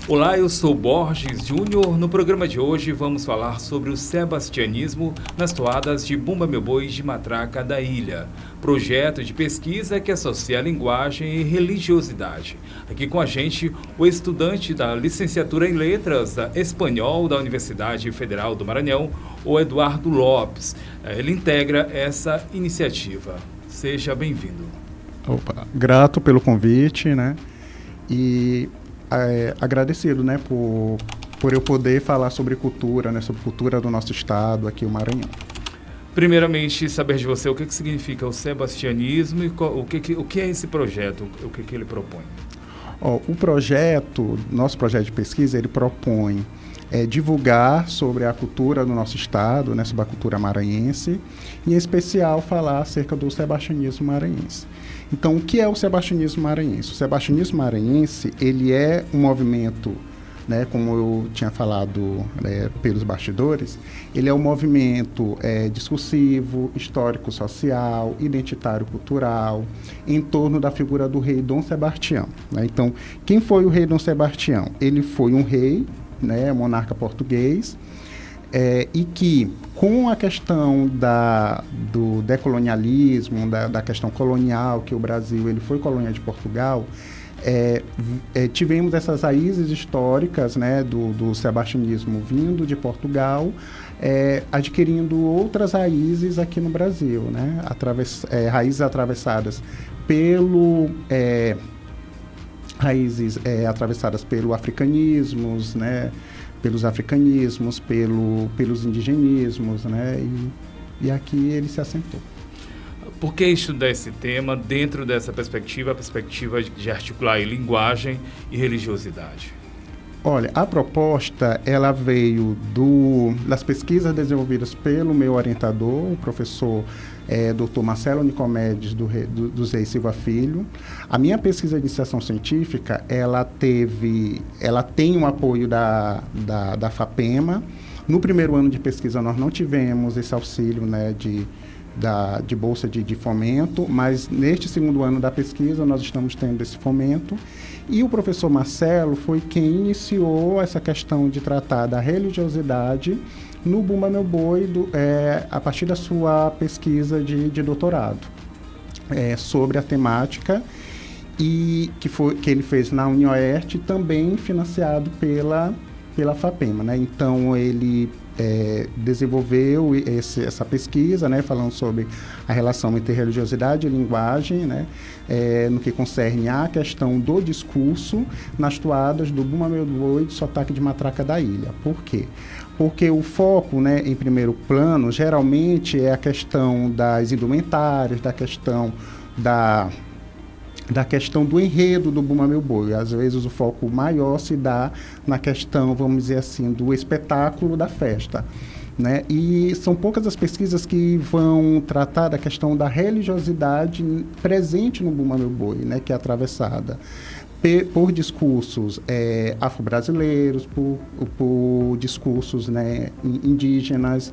Olá, eu sou Borges Júnior. No programa de hoje vamos falar sobre o sebastianismo nas toadas de Bumba Meu Boi de Matraca da Ilha, projeto de pesquisa que associa linguagem e religiosidade. Aqui com a gente o estudante da licenciatura em Letras Espanhol da Universidade Federal do Maranhão, o Eduardo Lopes. Ele integra essa iniciativa. Seja bem-vindo. Opa, grato pelo convite, né? E agradecido, né, por eu poder falar sobre cultura, né, sobre cultura do nosso estado, aqui o Maranhão. Primeiramente, saber de você o que significa o sebastianismo e o que é esse projeto, o que ele propõe. Nosso projeto de pesquisa, ele propõe divulgar sobre a cultura do nosso estado, né, sobre a cultura maranhense, e em especial falar acerca do sebastianismo maranhense. Então, o que é o sebastianismo maranhense? O sebastianismo maranhense, ele é um movimento, né, como eu tinha falado pelos bastidores, ele é um movimento discursivo, histórico-social, identitário-cultural, em torno da figura do rei Dom Sebastião, né? Então, quem foi o rei Dom Sebastião? Ele foi um rei, né, monarca português, e que, com a questão do decolonialismo, da questão colonial, que o Brasil ele foi colônia de Portugal, tivemos essas raízes históricas, né, do sebastianismo vindo de Portugal, adquirindo outras raízes aqui no Brasil, né, raízes atravessadas pelo africanismos, né, pelos africanismos, pelos indigenismos, né, e aqui ele se assentou. Por que estudar esse tema dentro dessa perspectiva, a perspectiva de articular linguagem e religiosidade? Olha, a proposta, ela veio das pesquisas desenvolvidas pelo meu orientador, o professor Dr. Marcelo Nicomedes, do Zé Silva Filho. A minha pesquisa de iniciação científica, ela tem um apoio da FAPEMA. No primeiro ano de pesquisa, nós não tivemos esse auxílio, né, de bolsa de fomento, mas neste segundo ano da pesquisa nós estamos tendo esse fomento, e o professor Marcelo foi quem iniciou essa questão de tratar da religiosidade no Bumba Meu Boi a partir da sua pesquisa de doutorado sobre a temática, e que ele fez na UniOeste, também financiado pela FAPEMA, né? Então ele desenvolveu essa pesquisa, né, falando sobre a relação entre religiosidade e linguagem, né, no que concerne à questão do discurso nas toadas do Bumba Meu Boi de sotaque de Matraca da Ilha. Por quê? Porque o foco, né, em primeiro plano, geralmente é a questão das indumentárias, da questão do enredo do Bumba Meu Boi. Às vezes o foco maior se dá na questão, vamos dizer assim, do espetáculo da festa, né? E são poucas as pesquisas que vão tratar da questão da religiosidade presente no Bumba Meu Boi, né, que é atravessada por discursos afro-brasileiros, por discursos, né, indígenas.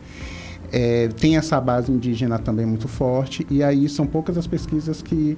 Tem essa base indígena também muito forte, e aí são poucas as pesquisas que,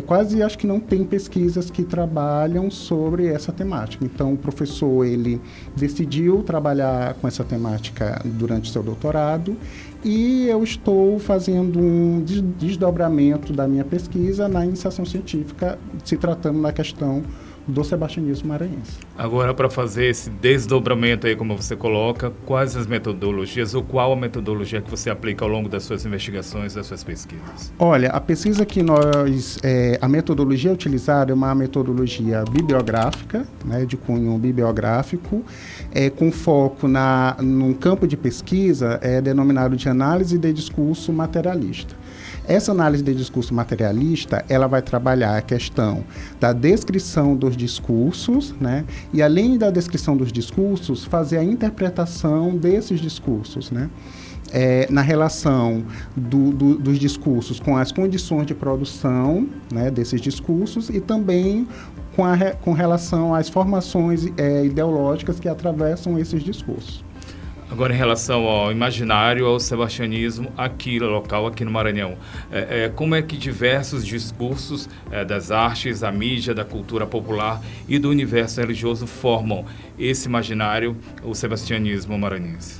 quase acho que não tem pesquisas que trabalham sobre essa temática. Então, o professor, ele decidiu trabalhar com essa temática durante seu doutorado, e eu estou fazendo um desdobramento da minha pesquisa na iniciação científica, se tratando da questão do sebastianismo maranhense. Agora, para fazer esse desdobramento aí, como você coloca, quais as metodologias ou qual a metodologia que você aplica ao longo das suas investigações, das suas pesquisas? Olha, a pesquisa que a metodologia utilizada é uma metodologia bibliográfica, né, de cunho bibliográfico, com foco num campo de pesquisa denominado de análise de discurso materialista. Essa análise de discurso materialista, ela vai trabalhar a questão da descrição dos discursos, né? E além da descrição dos discursos, fazer a interpretação desses discursos, né? Na relação dos discursos com as condições de produção, né, desses discursos, e também com relação às formações ideológicas que atravessam esses discursos. Agora, em relação ao imaginário, ao sebastianismo aqui local, aqui no Maranhão, como é que diversos discursos das artes, da mídia, da cultura popular e do universo religioso formam esse imaginário, o sebastianismo maranhense?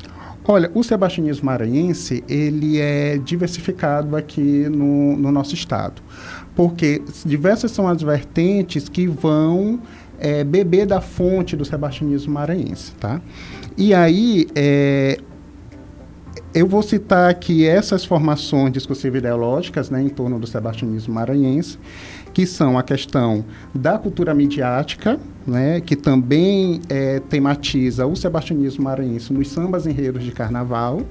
Olha, o sebastianismo maranhense, ele é diversificado aqui no nosso estado, porque diversas são as vertentes que vão beber da fonte do sebastianismo maranhense, tá? E aí, eu vou citar aqui essas formações discursivas ideológicas, né, em torno do sebastianismo maranhense, que são a questão da cultura midiática, né, que também tematiza o sebastianismo maranhense nos sambas enredos de carnaval,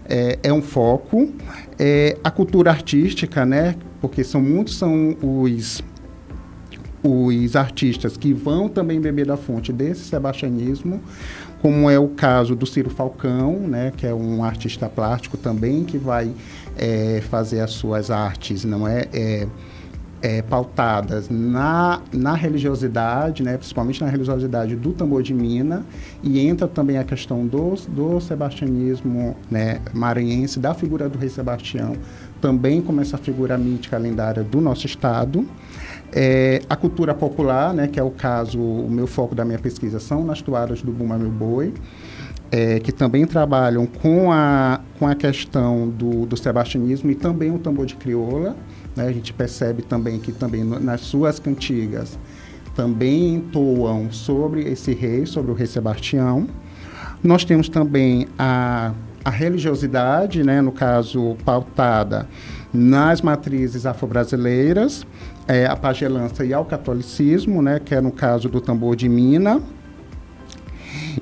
é um foco. A cultura artística, né, porque muitos são os artistas que vão também beber da fonte desse sebastianismo, como é o caso do Ciro Falcão, né, que é um artista plástico também, que vai fazer as suas artes, não pautadas na religiosidade, né, principalmente na religiosidade do tambor de mina, e entra também a questão do sebastianismo, né, maranhense, da figura do rei Sebastião, também como essa figura mítica lendária do nosso estado. A cultura popular, né, que é o caso, o meu foco da minha pesquisa são nas toadas do Bumba Meu Boi, que também trabalham com a questão do sebastianismo e também o tambor de crioula, né? A gente percebe também que também nas suas cantigas também entoam sobre esse rei, sobre o rei Sebastião. Nós temos também a religiosidade, né, no caso pautada nas matrizes afro-brasileiras, a pagelança e ao catolicismo, né, que é no caso do tambor de mina.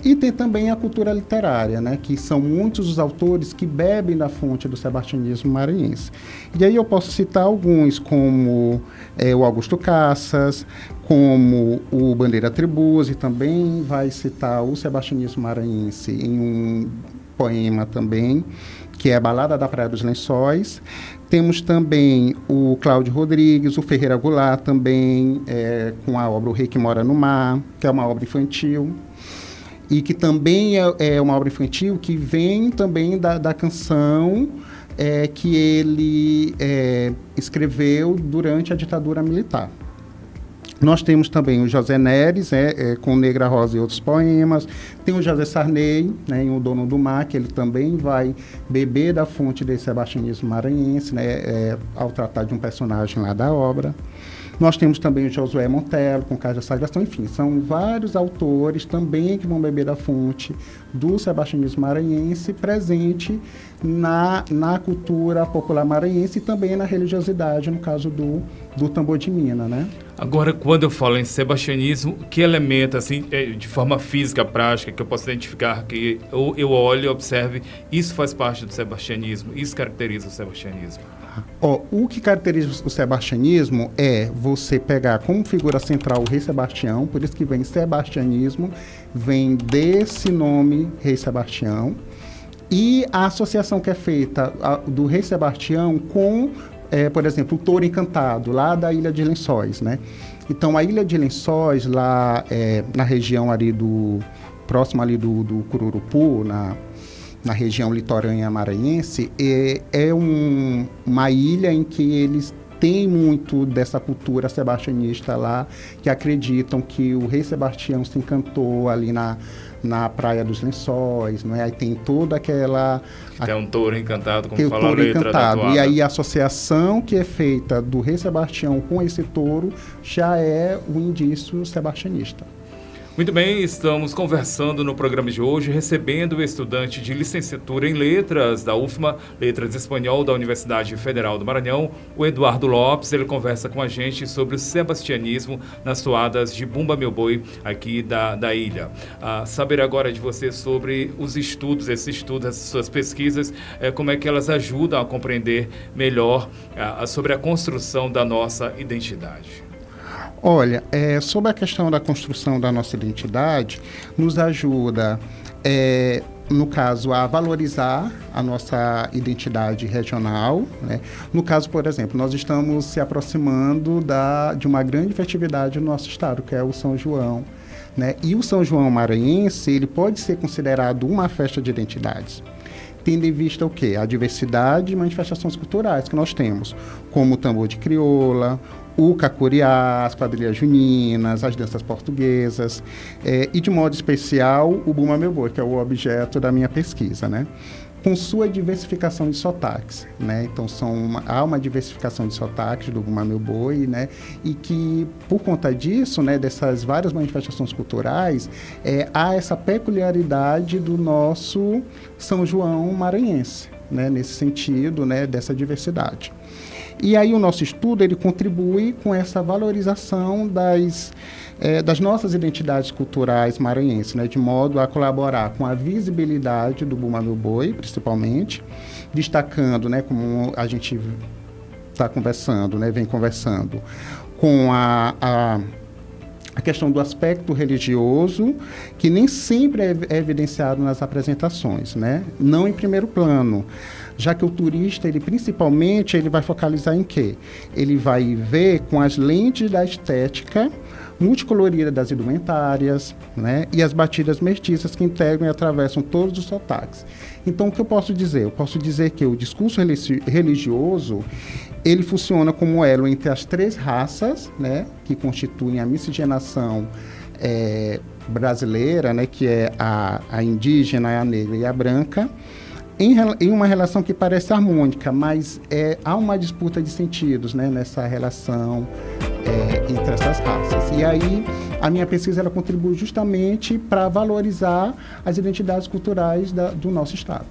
E tem também a cultura literária, né, que são muitos os autores que bebem da fonte do sebastianismo maranhense. E aí eu posso citar alguns, como o Augusto Cassas, como o Bandeira Tribuzzi, também vai citar o sebastianismo maranhense em um poema também, que é a Balada da Praia dos Lençóis. Temos também o Cláudio Rodrigues, o Ferreira Goulart também, com a obra O Rei que Mora no Mar, que é uma obra infantil, e que também é uma obra infantil que vem também da canção que ele escreveu durante a ditadura militar. Nós temos também o José Neres, com Negra Rosa e outros poemas. Tem o José Sarney, né, em O Dono do Mar, que ele também vai beber da fonte desse sebastianismo maranhense, né, ao tratar de um personagem lá da obra. Nós temos também o Josué Montello, com Cais da Sagração, enfim, são vários autores também que vão beber da fonte do sebastianismo maranhense, presente na cultura popular maranhense e também na religiosidade, no caso do tambor de mina, né? Agora, quando eu falo em sebastianismo, que elemento, assim, de forma física, prática, que eu posso identificar, que eu olho e observe, isso faz parte do sebastianismo, isso caracteriza o sebastianismo? O que caracteriza o sebastianismo é você pegar como figura central o rei Sebastião, por isso que vem sebastianismo, vem desse nome, rei Sebastião, e a associação que é feita do rei Sebastião com, por exemplo, o touro encantado, lá da Ilha de Lençóis, né? Então, a Ilha de Lençóis, lá na região ali próximo ali do Cururupu, na região litorânea maranhense, é uma ilha em que eles têm muito dessa cultura sebastianista lá, que acreditam que o rei Sebastião se encantou ali na Praia dos Lençóis, não é? Aí tem toda aquela... Tem um touro encantado, como fala a letra encantado. da toada. E aí a associação que é feita do rei Sebastião com esse touro já é um indício sebastianista. Muito bem, estamos conversando no programa de hoje, recebendo o estudante de licenciatura em Letras da UFMA, Letras Espanhol da Universidade Federal do Maranhão, o Eduardo Lopes. Ele conversa com a gente sobre o sebastianismo nas toadas de Bumba Meu Boi, aqui da ilha. Saber agora de você sobre os estudos, esses estudos, essas suas pesquisas, como é que elas ajudam a compreender melhor sobre a construção da nossa identidade. Olha, sobre a questão da construção da nossa identidade, nos ajuda, no caso, a valorizar a nossa identidade regional, né? No caso, por exemplo, nós estamos se aproximando de uma grande festividade no nosso estado, que é o São João, né? E o São João maranhense, ele pode ser considerado uma festa de identidades, tendo em vista o quê? A diversidade de manifestações culturais que nós temos, como o tambor de crioula, o cacuriá, as quadrilhas juninas, as danças portuguesas, e de modo especial o Bumba Meu Boi, que é o objeto da minha pesquisa, né? Com sua diversificação de sotaques, né? Então há uma diversificação de sotaques do Bumba Meu Boi, né? E que por conta disso, né, dessas várias manifestações culturais, há essa peculiaridade do nosso São João maranhense, né? Nesse sentido, né, dessa diversidade. E aí o nosso estudo, ele contribui com essa valorização das nossas identidades culturais maranhenses, né, de modo a colaborar com a visibilidade do Bumba Meu Boi, principalmente, destacando, né, como a gente está conversando, né, vem conversando, com a questão do aspecto religioso, que nem sempre é evidenciado nas apresentações, né? Não em primeiro plano, já que o turista, ele principalmente, ele vai focalizar em quê? Ele vai ver com as lentes da estética multicolorida das indumentárias, né? E as batidas mestiças que integram e atravessam todos os sotaques. Então, o que eu posso dizer? Eu posso dizer que o discurso religioso, ele funciona como elo entre as três raças, né, que constituem a miscigenação brasileira, né, que é a indígena, a negra e a branca, em uma relação que parece harmônica, mas há uma disputa de sentidos, né, nessa relação entre essas raças. E aí, a minha pesquisa, ela contribui justamente para valorizar as identidades culturais do nosso estado.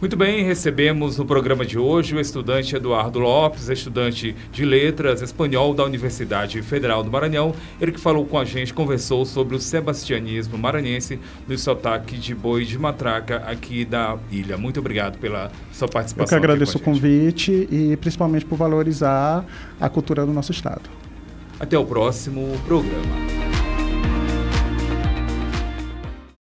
Muito bem, recebemos no programa de hoje o estudante Eduardo Lopes, estudante de Letras Espanhol da Universidade Federal do Maranhão. Ele que falou com a gente, conversou sobre o sebastianismo maranhense no sotaque de boi de matraca aqui da ilha. Muito obrigado pela sua participação. Eu que agradeço o convite e principalmente por valorizar a cultura do nosso estado. Até o próximo programa.